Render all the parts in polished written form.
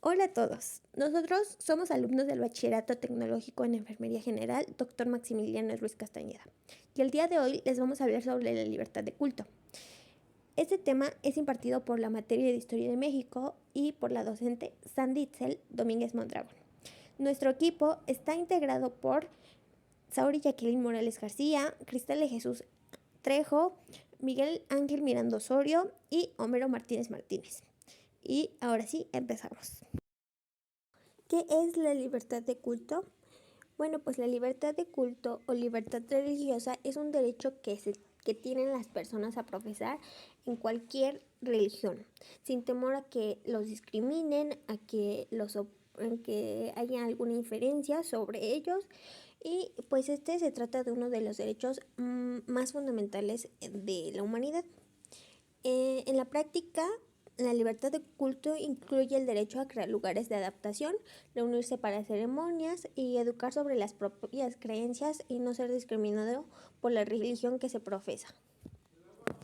Hola a todos. Nosotros somos alumnos del Bachillerato Tecnológico en Enfermería General, Dr. Maximiliano Ruiz Castañeda. Y el día de hoy les vamos a hablar sobre la libertad de culto. Este tema es impartido por la materia de Historia de México y por la docente Sandy Itzel Domínguez Mondragón. Nuestro equipo está integrado por Sauri Jacqueline Morales García, Cristal de Jesús Trejo, Miguel Ángel Miranda Osorio y Homero Martínez Martínez. Y ahora sí, empezamos. ¿Qué es la libertad de culto? Bueno, pues la libertad de culto o libertad religiosa es un derecho que tienen las personas a profesar en cualquier religión, sin temor a que los discriminen, en que haya alguna inferencia sobre ellos. Y pues este se trata de uno de los derechos más fundamentales de la humanidad. En la práctica, la libertad de culto incluye el derecho a crear lugares de adaptación, reunirse para ceremonias y educar sobre las propias creencias y no ser discriminado por la religión que se profesa.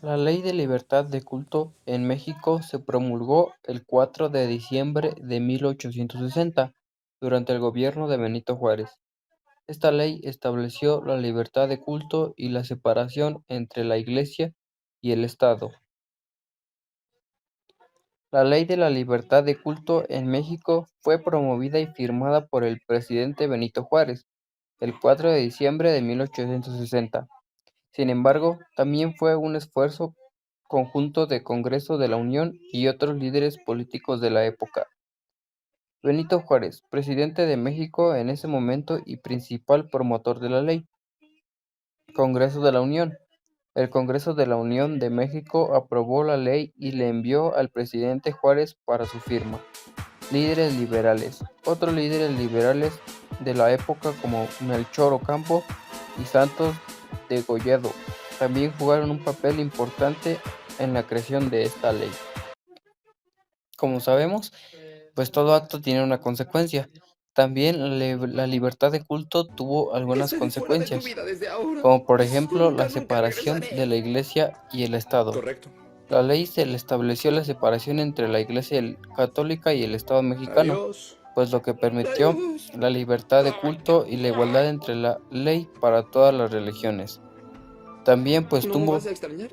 La Ley de Libertad de Culto en México se promulgó el 4 de diciembre de 1860 durante el gobierno de Benito Juárez. Esta ley estableció la libertad de culto y la separación entre la Iglesia y el Estado. La Ley de la Libertad de Culto en México fue promovida y firmada por el presidente Benito Juárez el 4 de diciembre de 1860. Sin embargo, también fue un esfuerzo conjunto de Congreso de la Unión y otros líderes políticos de la época. Benito Juárez, presidente de México en ese momento y principal promotor de la ley. Congreso de la Unión. El Congreso de la Unión de México aprobó la ley y le envió al presidente Juárez para su firma. Líderes liberales. Otros líderes liberales de la época como Melchor Ocampo y Santos Degollado también jugaron un papel importante en la creación de esta ley. Como sabemos, pues todo acto tiene una consecuencia. También la libertad de culto tuvo algunas Estaré fuera de tu consecuencias, vida desde ahora. como por Solo ejemplo la nunca separación regresaré. de la Iglesia y el Estado. Correcto. La ley se le estableció la separación entre la Iglesia católica y el Estado mexicano, Adiós. pues lo que permitió Adiós. la libertad de culto y la igualdad entre la ley para todas las religiones. También pues ¿No me vas tuvo a extrañar?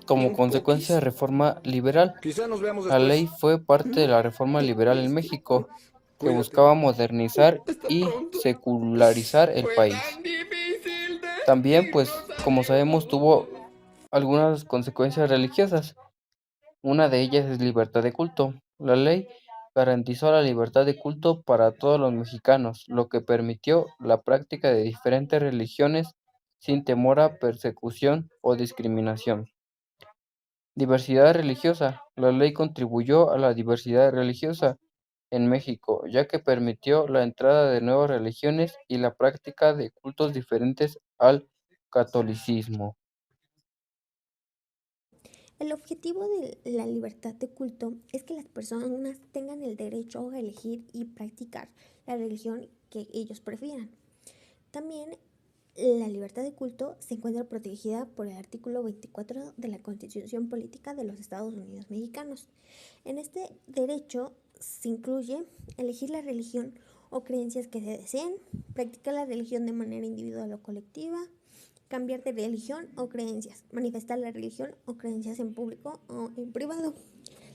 como Un consecuencia la poquísimo. reforma liberal. Quizá nos veamos La ley después. fue parte de la reforma liberal en México, que Cuídate. buscaba modernizar Hasta y pronto. secularizar el Fue país. tan difícil También pues, decirnos como sabemos, tuvo adiós. algunas consecuencias religiosas. Una de ellas es libertad de culto. La ley garantizó la libertad de culto para todos los mexicanos, lo que permitió la práctica de diferentes religiones sin temor a persecución o discriminación. Diversidad religiosa. La ley contribuyó a la diversidad religiosa en México, ya que permitió la entrada de nuevas religiones y la práctica de cultos diferentes al catolicismo. El objetivo de la libertad de culto es que las personas tengan el derecho a elegir y practicar la religión que ellos prefieran. También la libertad de culto se encuentra protegida por el artículo 24 de la Constitución Política de los Estados Unidos Mexicanos. En este derecho se incluye elegir la religión o creencias que se deseen, practicar la religión de manera individual o colectiva, cambiar de religión o creencias, manifestar la religión o creencias en público o en privado.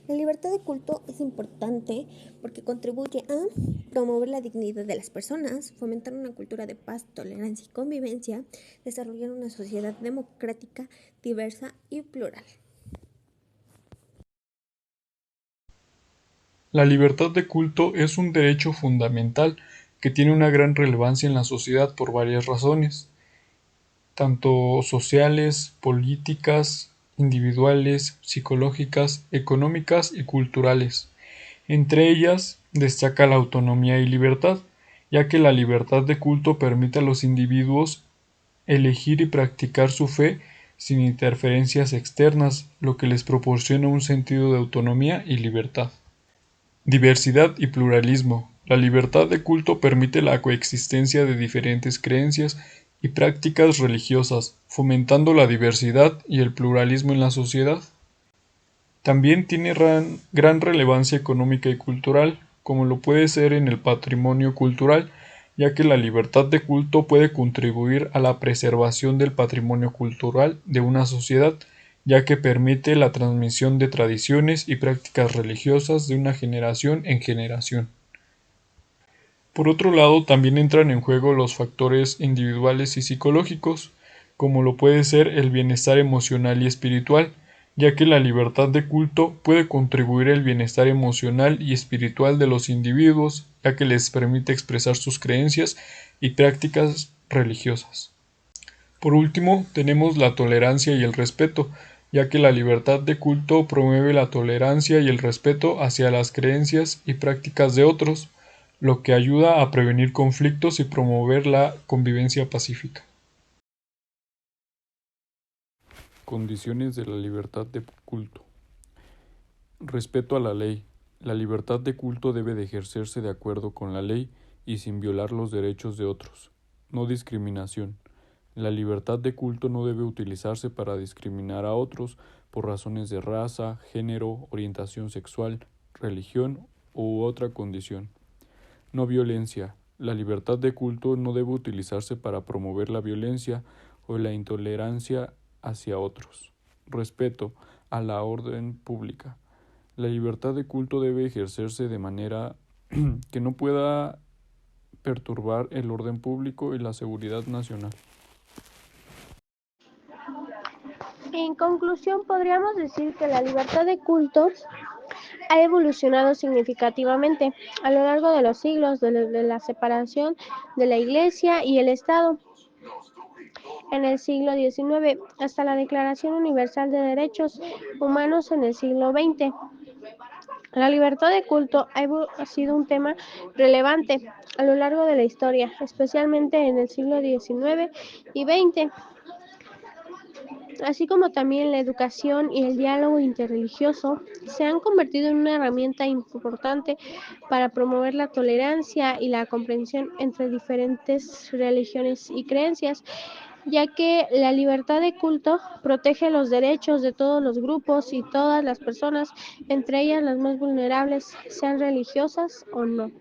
La libertad de culto es importante porque contribuye a promover la dignidad de las personas, fomentar una cultura de paz, tolerancia y convivencia, desarrollar una sociedad democrática, diversa y plural. La libertad de culto es un derecho fundamental que tiene una gran relevancia en la sociedad por varias razones, tanto sociales, políticas, individuales, psicológicas, económicas y culturales. Entre ellas destaca la autonomía y libertad, ya que la libertad de culto permite a los individuos elegir y practicar su fe sin interferencias externas, lo que les proporciona un sentido de autonomía y libertad. Diversidad y pluralismo. La libertad de culto permite la coexistencia de diferentes creencias y prácticas religiosas, fomentando la diversidad y el pluralismo en la sociedad. También tiene gran relevancia económica y cultural, como lo puede ser en el patrimonio cultural, ya que la libertad de culto puede contribuir a la preservación del patrimonio cultural de una sociedad, ya que permite la transmisión de tradiciones y prácticas religiosas de una generación en generación. Por otro lado, también entran en juego los factores individuales y psicológicos, como lo puede ser el bienestar emocional y espiritual, ya que la libertad de culto puede contribuir al bienestar emocional y espiritual de los individuos, ya que les permite expresar sus creencias y prácticas religiosas. Por último, tenemos la tolerancia y el respeto, ya que la libertad de culto promueve la tolerancia y el respeto hacia las creencias y prácticas de otros, lo que ayuda a prevenir conflictos y promover la convivencia pacífica. Condiciones de la libertad de culto. Respeto a la ley. La libertad de culto debe de ejercerse de acuerdo con la ley y sin violar los derechos de otros. No discriminación. La libertad de culto no debe utilizarse para discriminar a otros por razones de raza, género, orientación sexual, religión u otra condición. No violencia. La libertad de culto no debe utilizarse para promover la violencia o la intolerancia hacia otros. Respeto a la orden pública. La libertad de culto debe ejercerse de manera que no pueda perturbar el orden público y la seguridad nacional. En conclusión, podríamos decir que la libertad de culto ha evolucionado significativamente a lo largo de los siglos desde la separación de la Iglesia y el Estado en el siglo XIX hasta la Declaración Universal de Derechos Humanos en el siglo XX. La libertad de culto ha sido un tema relevante a lo largo de la historia, especialmente en el siglo XIX y XX, así como también la educación y el diálogo interreligioso, se han convertido en una herramienta importante para promover la tolerancia y la comprensión entre diferentes religiones y creencias, ya que la libertad de culto protege los derechos de todos los grupos y todas las personas, entre ellas las más vulnerables, sean religiosas o no.